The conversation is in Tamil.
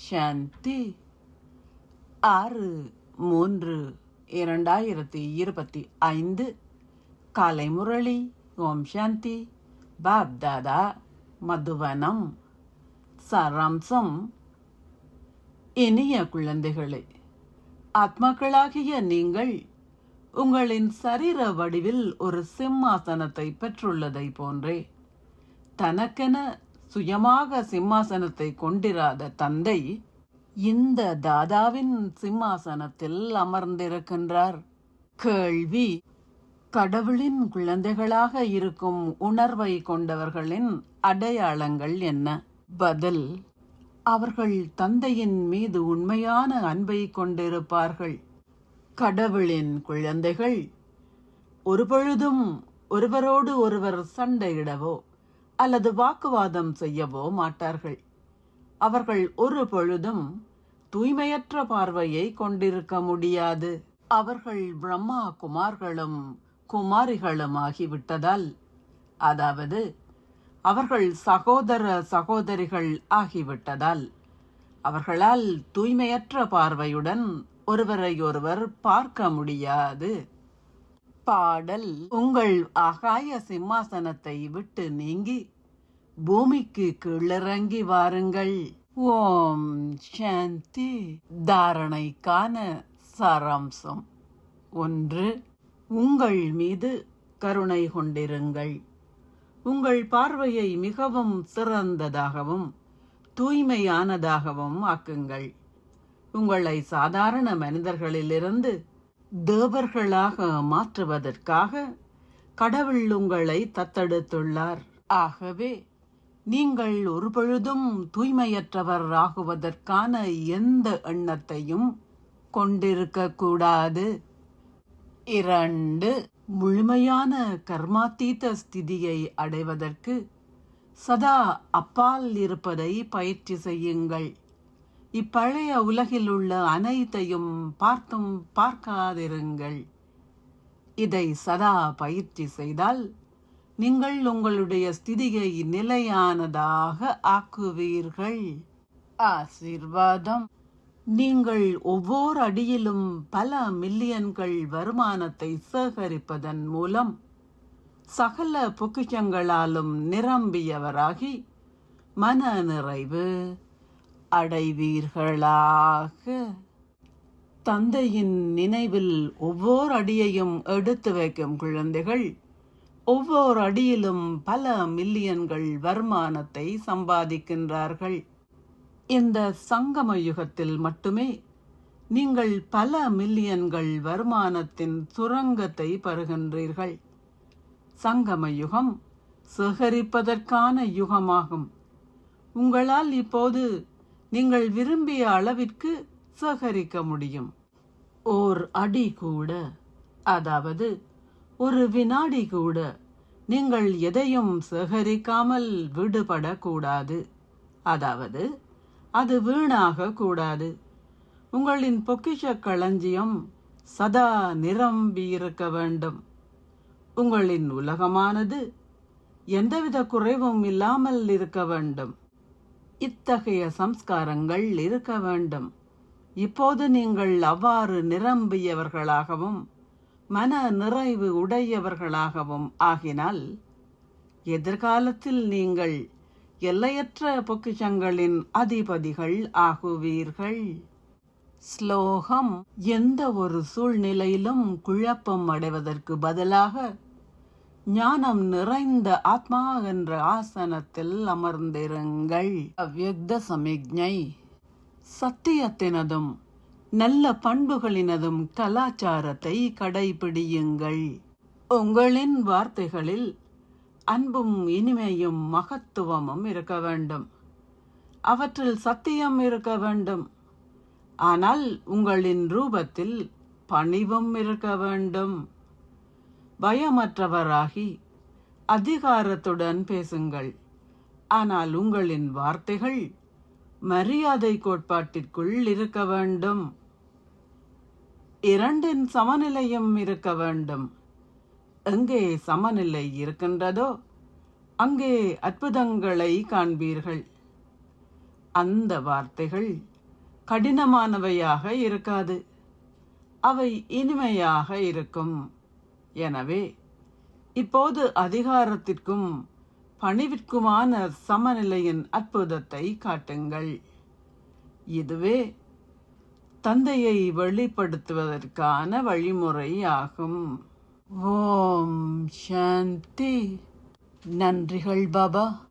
சாந்தி 6/3/2025 காலை முரளி. ஓம் சாந்தி. பாப் தாதா மதுவனம். சாராம்சம். இனிய குழந்தைகளே, ஆத்மாக்களாகிய நீங்கள் உங்களின் சரீர வடிவில் ஒரு சிம்மாசனத்தை பெற்றுள்ளதை போன்றே தனக்கென சுயமாக சிம்மாசனத்தை கொண்டிராத தந்தை இந்த தாதாவின் சிம்மாசனத்தில் அமர்ந்திருக்கின்றார். கேள்வி: கடவுளின் குழந்தைகளாக இருக்கும் உணர்வை கொண்டவர்களின் அடையாளங்கள் என்ன? பதில்: அவர்கள் தந்தையின் மீது உண்மையான அன்பை கொண்டிருப்பார்கள். கடவுளின் குழந்தைகள் ஒருபொழுதும் ஒருவரோடு ஒருவர் சண்டையிடவோ அல்லது வாக்குவாதம் செய்யவோ மாட்டார்கள். அவர்கள் ஒரு பொழுதும் தூய்மையற்ற பார்வையை கொண்டிருக்க முடியாது. அவர்கள் பிரம்மா குமார்களும் குமாரிகளும் ஆகிவிட்டதால், அதாவது அவர்கள் சகோதர சகோதரிகள் ஆகிவிட்டதால், அவர்களால் தூய்மையற்ற பார்வையுடன் ஒருவரை ஒருவர் பார்க்க முடியாது. பாடல்: உங்கள் ஆகாய சிம்மாசனத்தை விட்டு நீங்கி பூமிக்கு கீழிறங்கி வாருங்கள். ஓம் சாந்தி. தாரணைக்கான சாராம்சம். 1. உங்கள் மீது கருணை கொண்டிருங்கள். உங்கள் பார்வையை மிகவும் சிறந்ததாகவும் தூய்மையானதாகவும் ஆக்குங்கள். உங்களை சாதாரண மனிதர்களிலிருந்து தேவர்களாக மாற்றுவதற்காக கடவுள் உங்களை தத்தெடுத்துள்ளார். ஆகவே நீங்கள் ஒருபொழுதும் தூய்மையற்றவர் ஆகுவதற்கான எந்த எண்ணத்தையும் கொண்டிருக்க கூடாது. 2. முழுமையான கர்மாத்தீத ஸ்திதியை அடைவதற்கு சதா அப்பால் இருப்பதை பயிற்சி செய்யுங்கள். இப்பழைய உலகில் உள்ள அனைத்தையும் பார்த்தும் பார்க்காதிருங்கள். இதை சதா பயிற்சி செய்தால் நீங்கள் உங்களுடைய ஸ்திதியை நிலையானதாக ஆக்குவீர்கள். ஆசீர்வாதம். நீங்கள் ஒவ்வொரு அடியிலும் பல மில்லியன்கள் வருமானத்தை சேகரிப்பதன் மூலம் சகல பொக்கிஷங்களாலும் நிரம்பியவராகி மன நிறைவு அடைவீர்களாக. தந்தையின் நினைவில் ஒவ்வொரு அடியையும் எடுத்து வைக்கும் குழந்தைகள் ஒவ்வொரு அடியிலும் பல மில்லியன்கள் வருமானத்தை சம்பாதிக்கின்றார்கள். இந்த சங்கம யுகத்தில் மட்டுமே நீங்கள் பல மில்லியன்கள் வருமானத்தின் சுரங்கத்தை பெறுகின்றீர்கள். சங்கம யுகம் சேகரிப்பதற்கான யுகமாகும். உங்களால் இப்போது நீங்கள் விரும்பிய அளவிற்கு சேகரிக்க முடியும். ஓர் அடி கூட, அதாவது ஒரு வினாடி கூட நீங்கள் எதையும் சேகரிக்காமல் விடுபடக்கூடாது. அதாவது அது வீணாக கூடாது. உங்களின் பொக்கிஷ களஞ்சியம் சதா நிரம்பி இருக்க வேண்டும். உங்களின் உலகமானது எந்தவித குறைவும் இல்லாமல் இருக்க வேண்டும். இத்தகைய சம்ஸ்காரங்கள் இருக்க வேண்டும். இப்போது நீங்கள் அவ்வாறு நிரம்பியவர்களாகவும் மன நிறைவு உடையவர்களாகவும் ஆகினால் எதிர்காலத்தில் நீங்கள் எல்லையற்ற பொக்கிஷங்களின் அதிபதிகள் ஆகுவீர்கள். ஸ்லோகம். எந்த ஒரு சூழ்நிலையிலும் குழப்பம் அடைவதற்கு பதிலாக ஞானம் நிறைந்த ஆத்மா என்ற ஆசனத்தில் அமர்ந்திருங்கள். அவ்யக்த சமிக்ஞை. சத்தியத்தினதும் நல்ல பண்புகளினதும் கலாச்சாரத்தை கடைபிடியுங்கள். உங்களின் வார்த்தைகளில் அன்பும் இனிமையும் மகத்துவமும் இருக்க வேண்டும். அவற்றில் சத்தியம் இருக்க வேண்டும். ஆனால் உங்களின் ரூபத்தில் பணிவும் இருக்க வேண்டும். பயமற்றவராகி அதிகாரத்துடன் பேசுங்கள். ஆனால் உங்களின் வார்த்தைகள் மரியாதை கோட்பாட்டிற்குள் இருக்க வேண்டும். இரண்டின் சமநிலையும் இருக்க வேண்டும். எங்கே சமநிலை இருக்கின்றதோ அங்கே அற்புதங்களை காண்பீர்கள். அந்த வார்த்தைகள் கடினமானவையாக இருக்காது. அவை இனிமையாக இருக்கும். எனவே இப்போது அதிகாரத்திற்கும் பணிவிற்குமான சமநிலையின் அற்புதத்தை காட்டுங்கள். இதுவே தந்தையை வெளிப்படுத்துவதற்கான வழிமுறையாகும். ஓம் சாந்தி. நன்றிகள் பாபா.